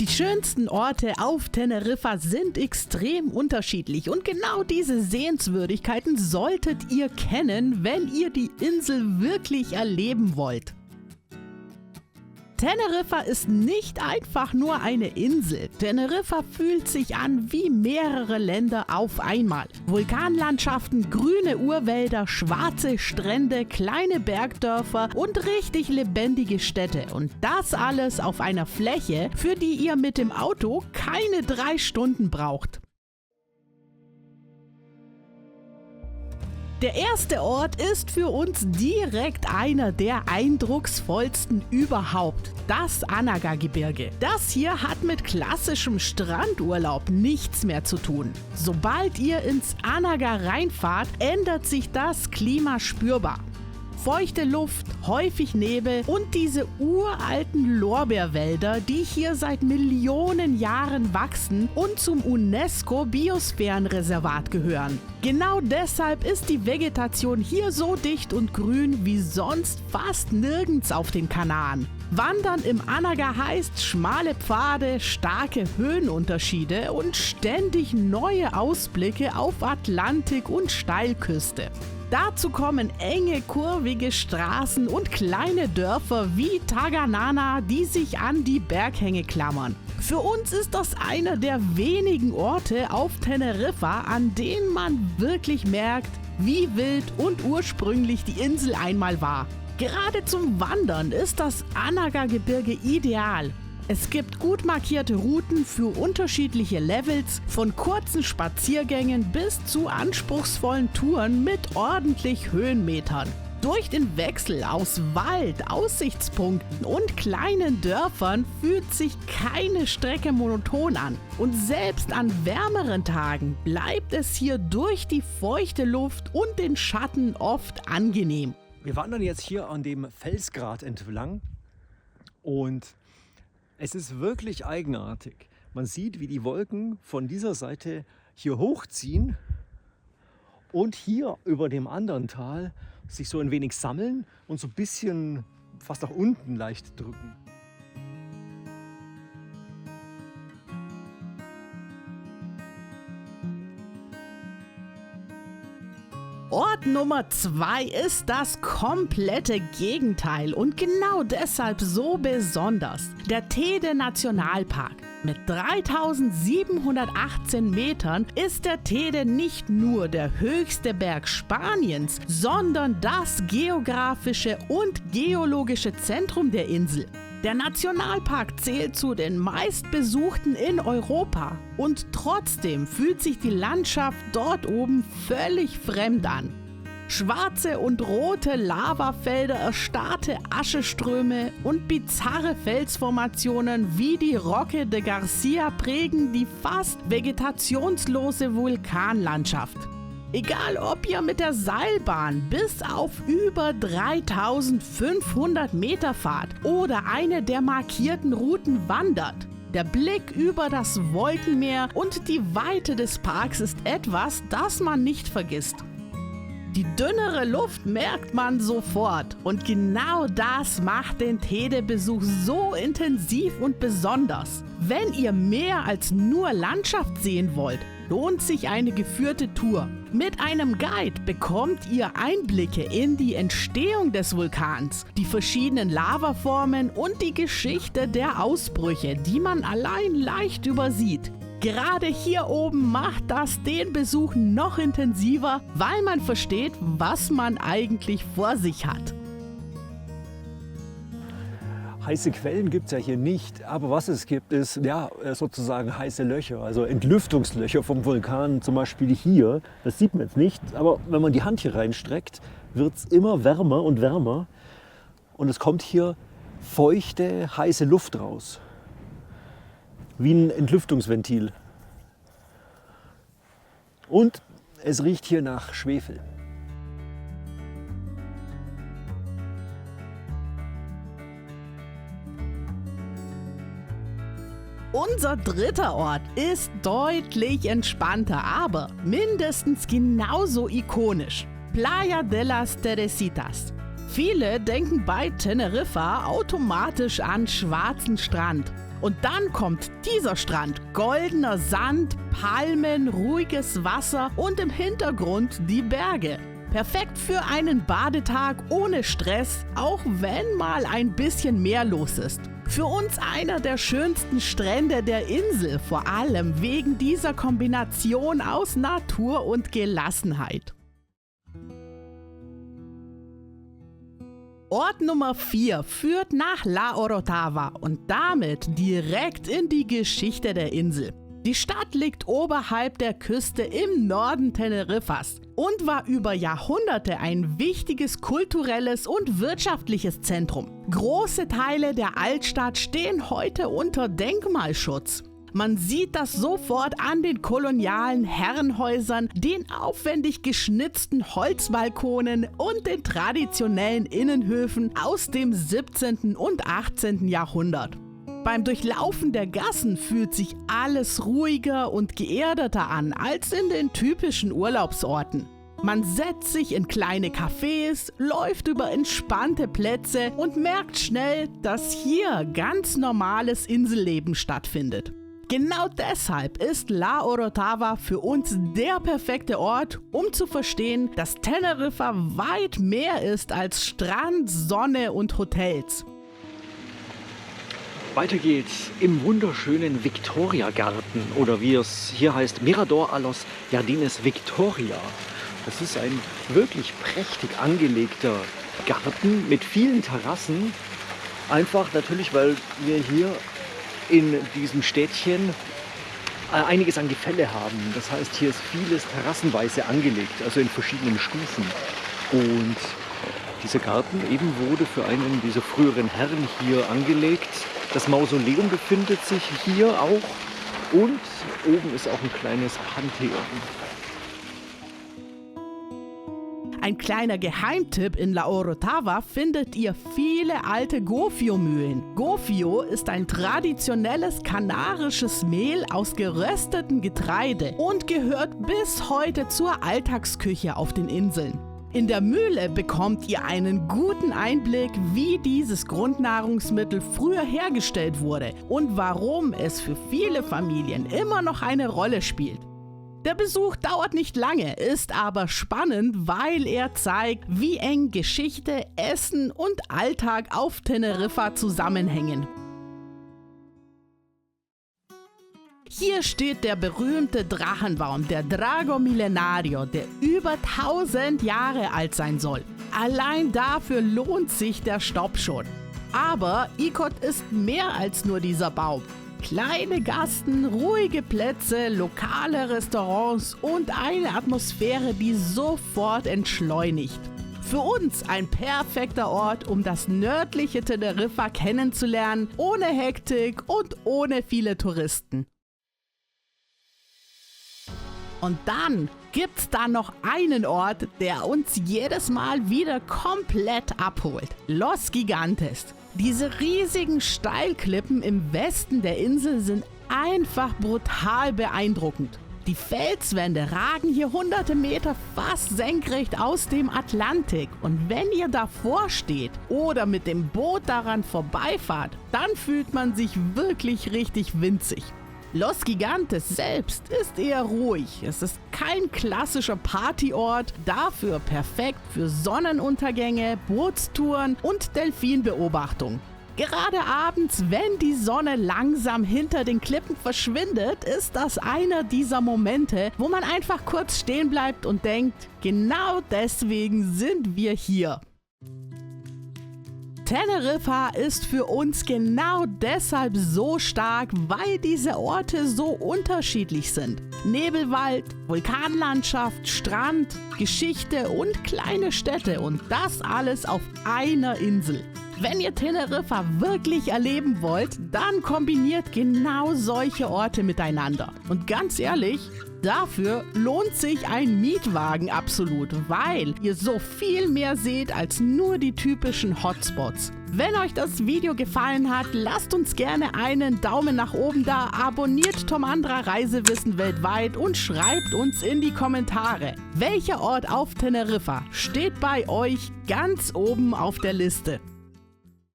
Die schönsten Orte auf Teneriffa sind extrem unterschiedlich und genau diese Sehenswürdigkeiten solltet ihr kennen, wenn ihr die Insel wirklich erleben wollt. Teneriffa ist nicht einfach nur eine Insel. Teneriffa fühlt sich an wie mehrere Länder auf einmal. Vulkanlandschaften, grüne Urwälder, schwarze Strände, kleine Bergdörfer und richtig lebendige Städte. Und das alles auf einer Fläche, für die ihr mit dem Auto keine 3 Stunden braucht. Der erste Ort ist für uns direkt einer der eindrucksvollsten überhaupt, das Anaga-Gebirge. Das hier hat mit klassischem Strandurlaub nichts mehr zu tun. Sobald ihr ins Anaga reinfahrt, ändert sich das Klima spürbar. Feuchte Luft, häufig Nebel und diese uralten Lorbeerwälder, die hier seit Millionen Jahren wachsen und zum UNESCO-Biosphärenreservat gehören. Genau deshalb ist die Vegetation hier so dicht und grün wie sonst fast nirgends auf den Kanaren. Wandern im Anaga heißt schmale Pfade, starke Höhenunterschiede und ständig neue Ausblicke auf Atlantik und Steilküste. Dazu kommen enge, kurvige Straßen und kleine Dörfer wie Taganana, die sich an die Berghänge klammern. Für uns ist das einer der wenigen Orte auf Teneriffa, an denen man wirklich merkt, wie wild und ursprünglich die Insel einmal war. Gerade zum Wandern ist das Anaga-Gebirge ideal. Es gibt gut markierte Routen für unterschiedliche Levels, von kurzen Spaziergängen bis zu anspruchsvollen Touren mit ordentlich Höhenmetern. Durch den Wechsel aus Wald, Aussichtspunkten und kleinen Dörfern fühlt sich keine Strecke monoton an. Und selbst an wärmeren Tagen bleibt es hier durch die feuchte Luft und den Schatten oft angenehm. Wir wandern jetzt hier an dem Felsgrat entlang und es ist wirklich eigenartig. Man sieht, wie die Wolken von dieser Seite hier hochziehen und hier über dem anderen Tal sich so ein wenig sammeln und so ein bisschen fast nach unten leicht drücken. Ort Nummer 2 ist das komplette Gegenteil und genau deshalb so besonders. Der Teide Nationalpark. Mit 3718 Metern ist der Teide nicht nur der höchste Berg Spaniens, sondern das geografische und geologische Zentrum der Insel. Der Nationalpark zählt zu den meistbesuchten in Europa und trotzdem fühlt sich die Landschaft dort oben völlig fremd an. Schwarze und rote Lavafelder, erstarrte Ascheströme und bizarre Felsformationen wie die Roque de Garcia prägen die fast vegetationslose Vulkanlandschaft. Egal ob ihr mit der Seilbahn bis auf über 3500 Meter fahrt oder eine der markierten Routen wandert, der Blick über das Wolkenmeer und die Weite des Parks ist etwas, das man nicht vergisst. Die dünnere Luft merkt man sofort und genau das macht den Teide-Besuch so intensiv und besonders. Wenn ihr mehr als nur Landschaft sehen wollt, lohnt sich eine geführte Tour. Mit einem Guide bekommt ihr Einblicke in die Entstehung des Vulkans, die verschiedenen Lavaformen und die Geschichte der Ausbrüche, die man allein leicht übersieht. Gerade hier oben macht das den Besuch noch intensiver, weil man versteht, was man eigentlich vor sich hat. Heiße Quellen gibt es ja hier nicht, aber was es gibt, ist ja sozusagen heiße Löcher, also Entlüftungslöcher vom Vulkan, zum Beispiel hier. Das sieht man jetzt nicht, aber wenn man die Hand hier reinstreckt, wird es immer wärmer und wärmer und es kommt hier feuchte, heiße Luft raus. Wie ein Entlüftungsventil. Und es riecht hier nach Schwefel. Unser dritter Ort ist deutlich entspannter, aber mindestens genauso ikonisch. Playa de las Teresitas. Viele denken bei Teneriffa automatisch an schwarzen Strand. Und dann kommt dieser Strand, goldener Sand, Palmen, ruhiges Wasser und im Hintergrund die Berge. Perfekt für einen Badetag ohne Stress, auch wenn mal ein bisschen mehr los ist. Für uns einer der schönsten Strände der Insel, vor allem wegen dieser Kombination aus Natur und Gelassenheit. Ort Nummer 4 führt nach La Orotava und damit direkt in die Geschichte der Insel. Die Stadt liegt oberhalb der Küste im Norden Teneriffas und war über Jahrhunderte ein wichtiges kulturelles und wirtschaftliches Zentrum. Große Teile der Altstadt stehen heute unter Denkmalschutz. Man sieht das sofort an den kolonialen Herrenhäusern, den aufwendig geschnitzten Holzbalkonen und den traditionellen Innenhöfen aus dem 17. und 18. Jahrhundert. Beim Durchlaufen der Gassen fühlt sich alles ruhiger und geerdeter an als in den typischen Urlaubsorten. Man setzt sich in kleine Cafés, läuft über entspannte Plätze und merkt schnell, dass hier ganz normales Inselleben stattfindet. Genau deshalb ist La Orotava für uns der perfekte Ort, um zu verstehen, dass Teneriffa weit mehr ist als Strand, Sonne und Hotels. Weiter geht's im wunderschönen Victoria-Garten oder wie es hier heißt, Mirador a los Jardines Victoria. Das ist ein wirklich prächtig angelegter Garten mit vielen Terrassen. Einfach natürlich, weil wir hier in diesem Städtchen einiges an Gefälle haben. Das heißt, hier ist vieles terrassenweise angelegt, also in verschiedenen Stufen. Und dieser Garten eben wurde für einen dieser früheren Herren hier angelegt. Das Mausoleum befindet sich hier auch und oben ist auch ein kleines Pantheon. Ein kleiner Geheimtipp: in La Orotava findet ihr viele alte Gofio-Mühlen. Gofio ist ein traditionelles kanarisches Mehl aus geröstetem Getreide und gehört bis heute zur Alltagsküche auf den Inseln. In der Mühle bekommt ihr einen guten Einblick, wie dieses Grundnahrungsmittel früher hergestellt wurde und warum es für viele Familien immer noch eine Rolle spielt. Der Besuch dauert nicht lange, ist aber spannend, weil er zeigt, wie eng Geschichte, Essen und Alltag auf Teneriffa zusammenhängen. Hier steht der berühmte Drachenbaum, der Drago Millenario, der über 1000 Jahre alt sein soll. Allein dafür lohnt sich der Stopp schon. Aber Ikot ist mehr als nur dieser Baum. Kleine Gassen, ruhige Plätze, lokale Restaurants und eine Atmosphäre, die sofort entschleunigt. Für uns ein perfekter Ort, um das nördliche Teneriffa kennenzulernen, ohne Hektik und ohne viele Touristen. Und dann gibt's da noch einen Ort, der uns jedes Mal wieder komplett abholt: Los Gigantes. Diese riesigen Steilklippen im Westen der Insel sind einfach brutal beeindruckend. Die Felswände ragen hier hunderte Meter fast senkrecht aus dem Atlantik. Und wenn ihr davor steht oder mit dem Boot daran vorbeifahrt, dann fühlt man sich wirklich richtig winzig. Los Gigantes selbst ist eher ruhig. Es ist kein klassischer Partyort, dafür perfekt für Sonnenuntergänge, Bootstouren und Delfinbeobachtung. Gerade abends, wenn die Sonne langsam hinter den Klippen verschwindet, ist das einer dieser Momente, wo man einfach kurz stehen bleibt und denkt, genau deswegen sind wir hier. Teneriffa ist für uns genau deshalb so stark, weil diese Orte so unterschiedlich sind. Nebelwald, Vulkanlandschaft, Strand, Geschichte und kleine Städte und das alles auf einer Insel. Wenn ihr Teneriffa wirklich erleben wollt, dann kombiniert genau solche Orte miteinander. Und ganz ehrlich, dafür lohnt sich ein Mietwagen absolut, weil ihr so viel mehr seht als nur die typischen Hotspots. Wenn euch das Video gefallen hat, lasst uns gerne einen Daumen nach oben da, abonniert Tom Andra Reisewissen weltweit und schreibt uns in die Kommentare, welcher Ort auf Teneriffa steht bei euch ganz oben auf der Liste.